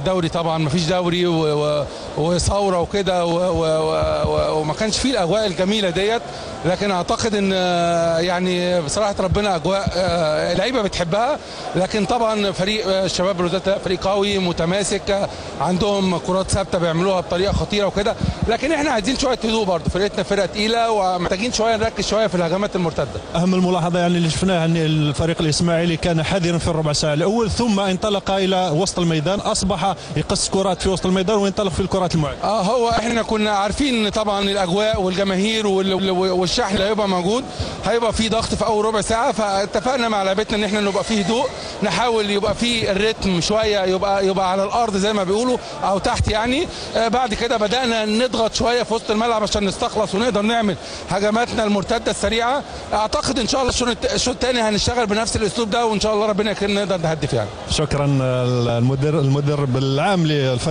دوري طبعا مفيش دوري وثوره وكده وما كانش فيه الاجواء الجميله ديت، لكن اعتقد ان يعني بصراحه ربنا اجواء اللعيبه بتحبها. لكن طبعا فريق الشباب بلوزداد فريق قوي متماسك، عندهم كرات ثابته بيعملوها بطريقه خطيره وكده، لكن احنا عايزين شويه هدوء برضه، فرقتنا فرقه تقيله ومحتاجين شويه نركز شويه في الهجمات المرتده. اهم الملاحظه يعني اللي شفناها ان الفريق الاسماعيلي كان حذرا في الربع ساعه الاول، ثم انطلق الى وسط الميدان، اصبح يقص كرات في وسط الميدان وينطلق في الكرات المعينه. هو احنا كنا عارفين طبعا الاجواء والجماهير والشحن اللي هيبقى موجود، هيبقى في ضغط في اول ربع ساعه، فاتفقنا مع لعيبتنا ان احنا نبقى فيه هدوء، نحاول يبقى فيه الريتم شويه يبقى على الارض زي ما بيقولوا او تحت يعني. بعد كده بدانا نضغط شويه في وسط الملعب عشان نستخلص ونقدر نعمل هجماتنا المرتده السريعه. اعتقد ان شاء الله الشوط الثاني هنشتغل بنفس الاسلوب ده، وان شاء الله ربنا يكرمنا نقدر نهدف يعني. شكرا المدرب العام للفريق.